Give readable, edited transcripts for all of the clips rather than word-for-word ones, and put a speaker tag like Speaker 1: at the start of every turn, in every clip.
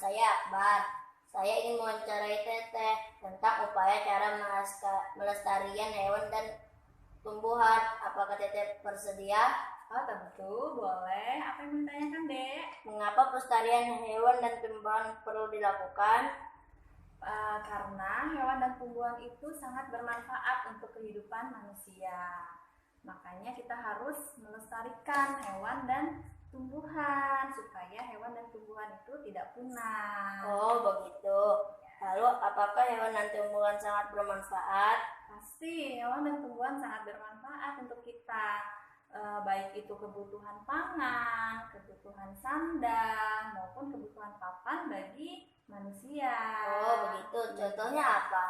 Speaker 1: saya Akbar. Saya ingin mewawancarai Teteh tentang upaya cara melestarian hewan dan tumbuhan. Apakah Teteh bersedia?
Speaker 2: Oh tentu, boleh. Apa yang mau ditanyakan, Dek?
Speaker 1: Mengapa pelestarian hewan dan tumbuhan perlu dilakukan?
Speaker 2: Karena hewan dan tumbuhan itu sangat bermanfaat untuk kehidupan manusia. Makanya kita harus melestarikan hewan dan tumbuhan supaya hewan dan tumbuhan itu tidak punah.
Speaker 1: Oh begitu. Lalu apakah hewan dan tumbuhan sangat bermanfaat?
Speaker 2: Pasti hewan dan tumbuhan sangat bermanfaat untuk kita. Baik itu kebutuhan pangan, kebutuhan sandang, maupun kebutuhan papan bagi manusia.
Speaker 1: Oh begitu. Contohnya apa?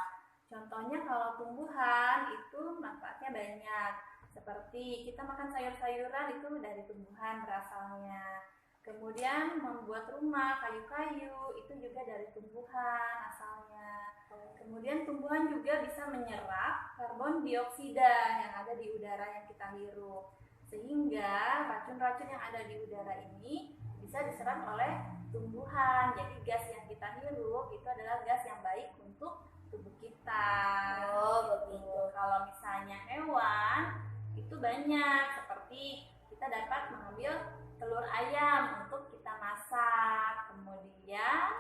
Speaker 2: Contohnya kalau tumbuhan itu manfaatnya banyak. Seperti kita makan sayur-sayuran itu dari tumbuhan berasalnya. Kemudian membuat rumah, kayu-kayu itu juga dari tumbuhan asalnya. Kemudian tumbuhan juga bisa menyerap karbon dioksida yang ada di udara yang kita hirup. Sehingga racun-racun yang ada di udara ini bisa diserap oleh tumbuhan. Jadi gas yang kita hirup itu adalah gas yang baik untuk tubuh kita.
Speaker 1: Oh begitu.
Speaker 2: Kalau misalnya hewan itu banyak, seperti kita dapat mengambil telur ayam untuk kita masak. Kemudian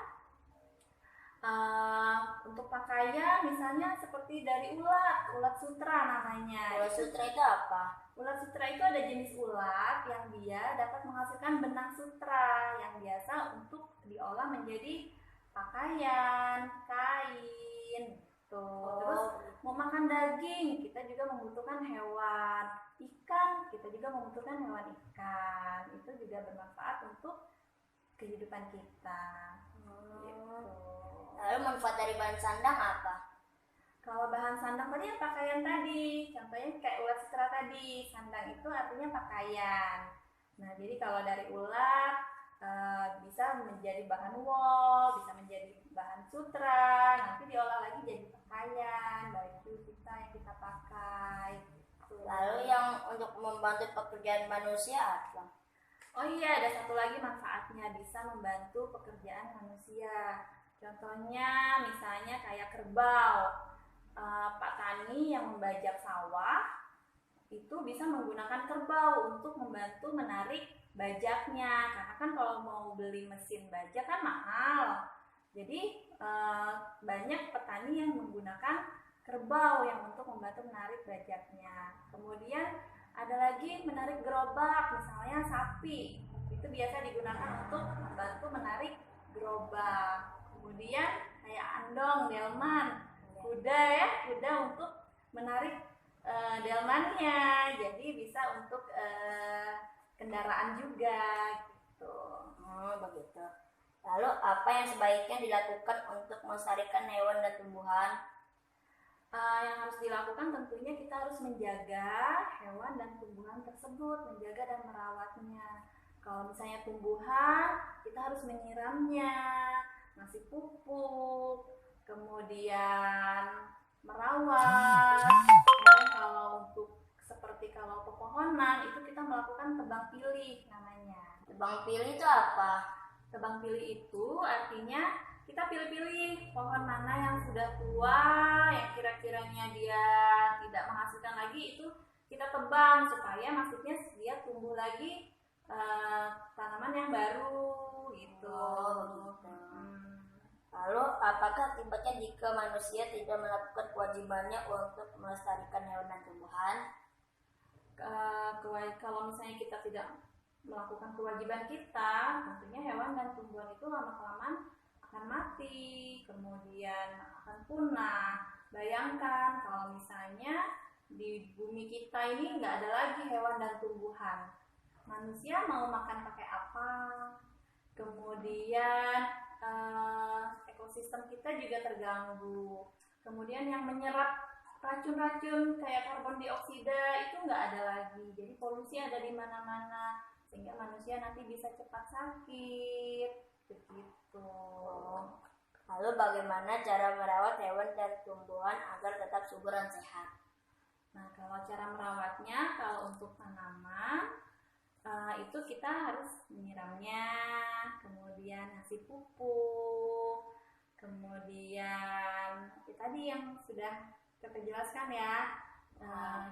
Speaker 2: untuk pakaian misalnya seperti dari ulat sutra namanya.
Speaker 1: Ulat sutra itu apa?
Speaker 2: Ulat sutra itu ada jenis ulat yang dia dapat menghasilkan benang sutra yang biasa untuk diolah menjadi pakaian, kain gitu. Terus mau makan daging kita juga membutuhkan hewan. Ikan kita juga membutuhkan hewan ikan. Itu juga bermanfaat untuk kehidupan kita. Gitu.
Speaker 1: Lalu manfaat dari bahan sandang apa?
Speaker 2: Kalau bahan sandang tadi yang pakaian tadi, contohnya kayak ulat sutra tadi, sandang itu artinya pakaian. Nah, jadi kalau dari ulat bisa menjadi bahan wol, bisa menjadi bahan sutra, nanti diolah lagi jadi pakaian, baju kita yang kita pakai.
Speaker 1: Lalu yang untuk membantu pekerjaan manusia apa?
Speaker 2: Oh iya, ada satu lagi manfaatnya, bisa membantu pekerjaan manusia. Contohnya misalnya kayak kerbau. Pak Tani yang membajak sawah itu bisa menggunakan kerbau untuk membantu menarik bajaknya, karena kan kalau mau beli mesin bajak kan mahal. Jadi banyak petani yang menggunakan kerbau yang untuk membantu menarik bajaknya. Kemudian ada lagi menarik gerobak, misalnya sapi itu biasa digunakan untuk membantu menarik gerobak. Kemudian kayak andong, delman, kuda untuk menarik delmannya, jadi bisa untuk kendaraan juga gitu.
Speaker 1: Oh begitu. Lalu apa yang sebaiknya dilakukan untuk melestarikan hewan dan tumbuhan?
Speaker 2: Yang harus dilakukan tentunya kita harus menjaga hewan dan tumbuhan tersebut, menjaga dan merawatnya. Kalau misalnya tumbuhan, kita harus menyiramnya, ngasih pupuk, kemudian merawat. Kemudian kalau untuk seperti kalau pepohonan itu kita melakukan tebang pilih namanya.
Speaker 1: Tebang pilih itu apa?
Speaker 2: Tebang pilih itu artinya kita pilih-pilih pohon mana yang sudah tua, yang kira-kiranya dia tidak menghasilkan lagi, itu kita tebang supaya maksudnya dia tumbuh lagi tanaman yang baru gitu.
Speaker 1: Lalu apakah akibatnya jika manusia tidak melakukan kewajibannya untuk melestarikan hewan dan tumbuhan?
Speaker 2: Kalau misalnya kita tidak melakukan kewajiban kita, tentunya hewan dan tumbuhan itu lama-kelamaan akan mati, kemudian akan punah. Bayangkan kalau misalnya di bumi kita ini nggak ada lagi hewan dan tumbuhan, manusia mau makan pakai apa? Kemudian ekosistem kita juga terganggu. Kemudian yang menyerap racun-racun kayak karbon dioksida itu nggak ada lagi. Jadi polusi ada di mana-mana, sehingga manusia nanti bisa cepat sakit. Begitu.
Speaker 1: Lalu bagaimana cara merawat hewan dan tumbuhan agar tetap subur dan sehat?
Speaker 2: Nah, kalau cara merawatnya, kalau untuk tanaman itu kita harus menyiramnya, kemudian kemudian ngasih pupuk, kemudian tadi yang sudah kita jelaskan ya,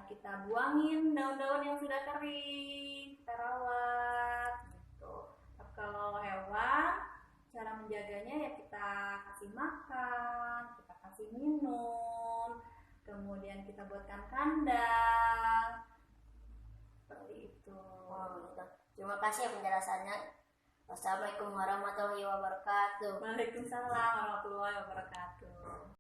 Speaker 2: kita buangin daun-daun yang sudah kering, kita rawat gitu. Kalau hewan, cara menjaganya ya kita kasih makan, kita kasih minum, kemudian kita buatkan kandang, seperti itu.
Speaker 1: Oh, gitu. Terima kasih penjelasannya. Wassalamualaikum warahmatullahi wabarakatuh.
Speaker 2: Waalaikumsalam warahmatullahi wabarakatuh.